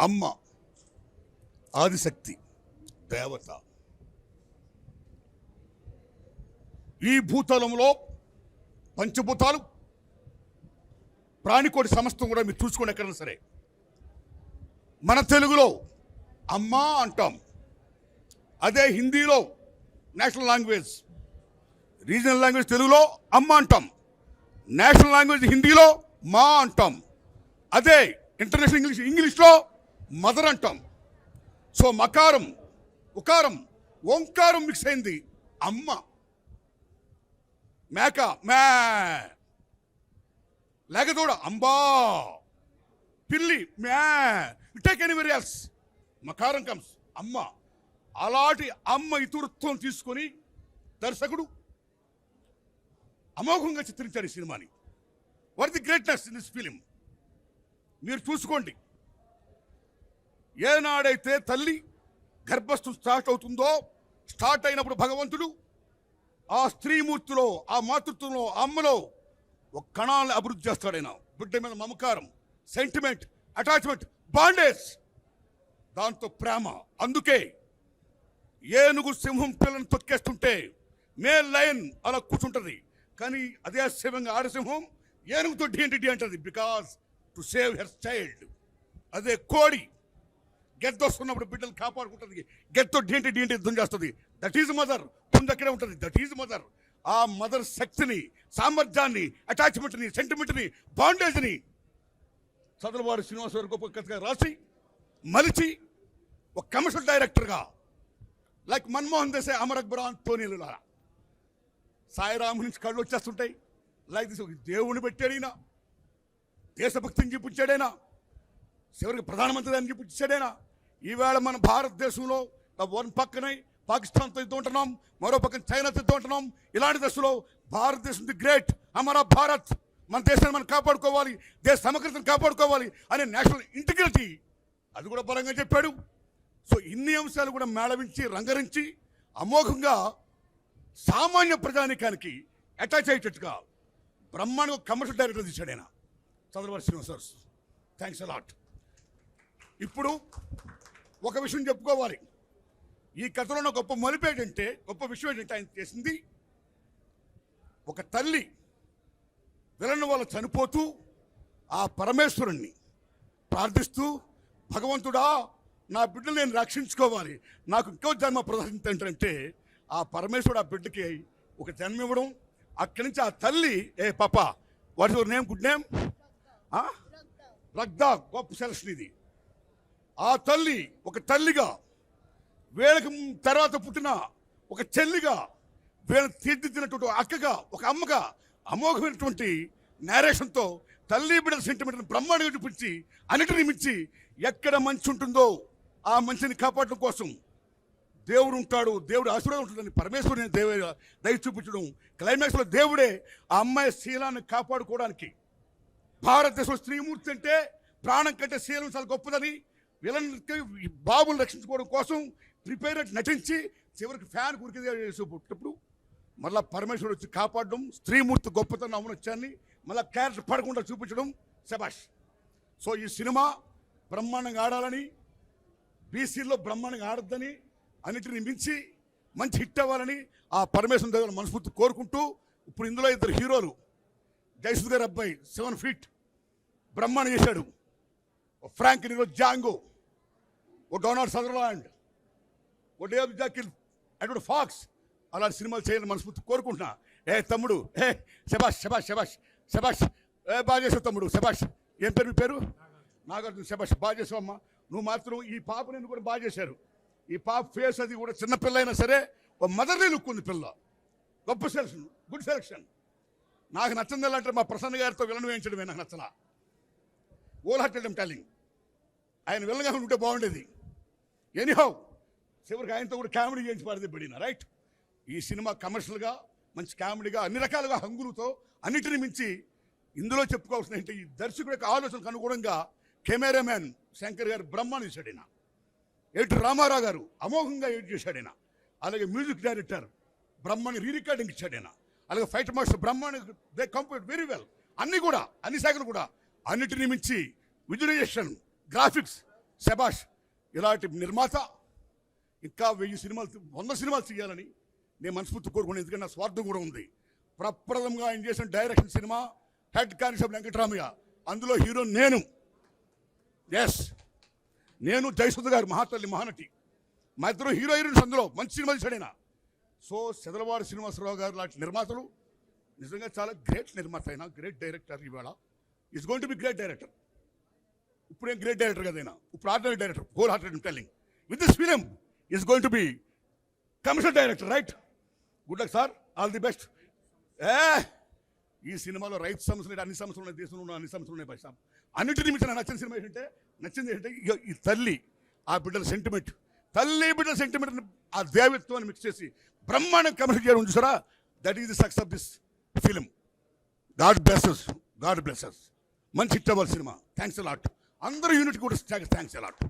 అమ్మ ఆదిశక్తి దేవత. ఈ భూతలంలో పంచభూతాలు ప్రాణికోటి సమస్తం కూడా మీరు చూసుకోండి ఎక్కడైనా సరే. మన తెలుగులో అమ్మ అంటాం, అదే హిందీలో నేషనల్ లాంగ్వేజ్, రీజనల్ లాంగ్వేజ్ తెలుగులో అమ్మ అంటాం, నేషనల్ లాంగ్వేజ్ హిందీలో మా అంటాం, అదే ఇంటర్నేషనల్ ఇంగ్లీష్లో మదర్ అంటాం. సో మకారం ఉకారం ఓంకారం మిక్స్ అయింది అమ్మ. మేక మే, లేకదూడ అంబా, పిల్లి మ్యా, టేక్ ఎనీవేర్ ఎల్స్, మకారం కమ్స్ అమ్మ. అలాంటి అమ్మ ఇతురుత్వం తీసుకొని దర్శకుడు అమోఘంగా చిత్రించాడు ఈ సినిమాని. What the greatness in this film మీరు చూసుకోండి. ఏనాడైతే తల్లి గర్భస్థం స్టార్ట్ అవుతుందో, స్టార్ట్ అయినప్పుడు భగవంతుడు ఆ స్త్రీమూర్తిలో, ఆ మాతృత్వంలో, ఆ అమ్మలో ఒక కణాలను అభివృద్ధి చేస్తాడు. ఆయన బిడ్డ మీద మమకారం, సెంటిమెంట్, అటాచ్మెంట్, బాండేజ్, దాంతో ప్రేమ. అందుకే ఏనుగు సింహం పిల్లని తొక్కేస్తుంటే మేల్ లయన్ అలా కూర్చుంటుంది, కానీ అదే సింహంగా ఆడసింహం ఏనుగుతో డి అంటది, because to save her child. అదే కోడి గెద్ద వస్తున్నప్పుడు బిడ్డలు కాపాడుకుంటుంది, గెద్దో డి యుద్ధం చేస్తుంది. That is mother. పుంజ అక్కడే ఉంటుంది, దట్ ఈజ్ మదర్. ఆ మదర్ శక్తిని, సామర్థ్యాన్ని, అటాచ్మెంట్ని, సెంటిమెంట్ని, బాండేజ్ని చదలవాడు శ్రీనివాసరావు గొప్ప కథగా రాసి మలిచి ఒక కమర్షియల్ డైరెక్టర్గా లైక్ మన్మోహన్ దేశాయ్, అమర్ అక్బర్, తోనీలు సాయిరాము నుంచి కళ్ళు వచ్చేస్తుంటాయి. లైక్ దిస్ దేవుని పెట్టాడైనా, దేశభక్తిని చూపించాడైనా, చివరికి ప్రధానమంత్రి అని చూపించాడైనా. ఈవేళ మన భారతదేశంలో వన్ పక్కనే పాకిస్తాన్తో యుద్ధం ఉంటున్నాం, మరో పక్కన చైనాతో యుద్ధం ఉంటున్నాం. ఇలాంటి దశలో భారతదేశం ది గ్రేట్, అమరా భారత్, మన దేశాన్ని మనం కాపాడుకోవాలి, దేశ సమగ్రతను కాపాడుకోవాలి అనే నేషనల్ ఇంటిగ్రిటీ అది కూడా బలంగా చెప్పాడు. సో ఇన్ని అంశాలు కూడా మేళవించి రంగరించి అమోఘంగా సామాన్య ప్రజానికానికి అటాచ్ అయ్యేటట్టుగా బ్రహ్మాండంగా కమర్షియల్ డైరెక్టర్ తీశాడు ఆయన, చంద్రబాబు శ్రీనివాస్. Thanks a lot. ఇప్పుడు ఒక విషయం చెప్పుకోవాలి. ఈ కథలో ఉన్న గొప్ప మలుపు ఏంటంటే, గొప్ప విషయం ఏంటంటే, ఆయన చేసింది ఒక తల్లి విలన్ వల్ల చనిపోతూ ఆ పరమేశ్వరుణ్ణి ప్రార్థిస్తూ, భగవంతుడా నా బిడ్డలు నేను రక్షించుకోవాలి, నాకు ఇంకో జన్మ ప్రదర్శించంటే ఆ పరమేశ్వరుడు ఆ బిడ్డకి ఒక జన్మ ఇవ్వడం. అక్కడి నుంచి ఆ తల్లి, ఏ పాప what your name, good name, రగ్దా, గొప్ప సెలక్షన్ ఇది. ఆ తల్లి ఒక తల్లిగా, వీళ్ళకి తర్వాత పుట్టిన ఒక చెల్లిగా, వీళ్ళని తీర్చిదిద్దినటువంటి అక్కగా, ఒక అమ్మగా అమోఘమైనటువంటి నేరేషన్తో తల్లి బిడ్డల సెంటిమెంట్ని బ్రహ్మాండంగా చూపించి అన్నిటిని మించి ఎక్కడ మంచి ఉంటుందో ఆ మంచిని కాపాడడం కోసం దేవుడు ఉంటాడు, దేవుడు ఆశీర్వాదం ఉంటుందని పరమేశ్వరుని దయ చూపించడం. క్లైమాక్స్లో దేవుడే ఆ అమ్మాయి శీలాన్ని కాపాడుకోవడానికి, భారతదేశంలో స్త్రీమూర్తి అంటే ప్రాణం కంటే శీలం చాలా గొప్పదని వీళ్ళకి బాబులు రక్షించుకోవడం కోసం ప్రిపేర్ నటించి చివరికి ఫ్యాన్ కురికేటప్పుడు మళ్ళీ పరమేశ్వరుడు వచ్చి కాపాడడం, స్త్రీమూర్తి గొప్పతనం అవనొచ్చాన్ని మళ్ళీ క్యారెక్టర్ పడకుండా చూపించడం, శబాష్. సో ఈ సినిమా బ్రహ్మాండంగా ఆడాలని, బీసీలో బ్రహ్మాండంగా ఆడద్దని, అన్నిటిని మించి మంచి హిట్ అవ్వాలని ఆ పరమేశ్వరుని దగ్గర మనస్ఫూర్తి కోరుకుంటూ, ఇప్పుడు ఇందులో ఇద్దరు హీరోలు, జయసుద్ గారి అబ్బాయి 7 feet బ్రహ్మాండం చేశాడు, ఓ ఫ్రాంక్ నీరో జాంగో, ఓ డొనాల్డ్ సదర్లాండ్, ఓ డేవ్ జాకిల్, అటు ఫాక్స్, అలాంటి సినిమాలు చేయాలని మనస్ఫూర్తి కోరుకుంటున్నా. ఏ తమ్ముడు, ఏ శబాష్ శబాష్ శబాష్ శబాష్, ఏ బాగా చేసావు తమ్ముడు, శబాష్. ఏం పేరు మీ పేరు? నాగార్జున. శబాష్, బాగా చేసావు అమ్మా. నువ్వు మాత్రం ఈ పాప నేను కూడా బాగా చేశారు. ఈ పాప ఫేస్ అది కూడా చిన్నపిల్ల అయినా సరే ఓ మదర్లీ లుక్ ఉంది పిల్ల. గొప్ప సెలక్షన్, గుడ్ సెలక్షన్. నాకు నచ్చింది ఎలా అంటే మా ప్రసన్న గారితో విలన్ వేయించడమే నాకు నచ్చలా. ఓల్ హార్టెడ్ టెలింగ్, ఆయన విలన్గా ఉంటే బాగుండేది. ఎనీహౌ చివరికి ఆయనతో కూడా కామెడీ చేయించి పాడితే పడిన రైట్. ఈ సినిమా కమర్షియల్గా మంచి కామెడీగా అన్ని రకాలుగా హంగులతో అన్నిటిని మించి ఇందులో చెప్పుకోవాల్సిన ఈ దర్శకుడి యొక్క ఆలోచనకు అనుగుణంగా కెమెరామ్యాన్ శంకర్ గారు బ్రహ్మాండం చేశాడు ఆయన, ఎడిటర్ రామారావు గారు అమోఘంగా ఎడిట్ చేశాడు ఆయన, అలాగే మ్యూజిక్ డైరెక్టర్ బ్రహ్మాండ రీ రికార్డింగ్ ఇచ్చాడు ఆయన, అలాగే fight master Brahmanda they complete very well. అన్నీ కూడా అన్ని శాఖలు కూడా అన్నిటిని మించి విజువలైజేషన్, గ్రాఫిక్స్ శబాష్. ఇలాంటి నిర్మాత ఇంకా 1000 సినిమాలు 100 సినిమాలు చేయాలని నేను మనస్ఫూర్తి కోరుకున్నాను. ఎందుకంటే నా స్వార్థం కూడా ఉంది. ప్రప్రథమంగా ఆయన చేసిన direction cinema head constable Venkataramayya, అందులో హీరో నేను. ఎస్, నేను జయసుధ గారు మహాతల్లి మహానటి, మా ఇద్దరు హీరో హీరోయిన్స్ అందులో మంచి సినిమా తీశాడైనా. సో సెదలవాడి శ్రీనివాసరావు గారు లాంటి నిర్మాతలు నిజంగా చాలా గ్రేట్ నిర్మాత అయినా, గ్రేట్ డైరెక్టర్. ఇవాళ is going to be great director. ఇప్పుడేం గ్రేట్ డైరెక్టర్ కదైనా, ఇప్పుడు ordinary director. Whole hearted telling with this film is going to be commercial director, right? Good luck sir, all the best. ఈ సినిమాలో రైతు సమస్యలు అన్ని సమస్యలు ఉన్నాయి, దేశంలో ఉన్న అన్ని సమస్యలు ఉన్నాయి. పైసా అన్నింటినీ మించిన నచ్చిన సినిమా ఏంటంటే ఈ తల్లి ఆ బిడ్డల సెంటిమెంట్, తల్లి బిడ్డల సెంటిమెంట్, ఆ దేవత్వాన్ని మిక్స్ చేసి బ్రహ్మాండం కమర్షియల్ చేయడం చూసారా? That is the success of this film. God blesses. మంచి హిట్ అవ్వాలి సినిమా. Thanks a lot. అందరూ యూనిట్ కూడా థ్యాంక్స్ అలాట్.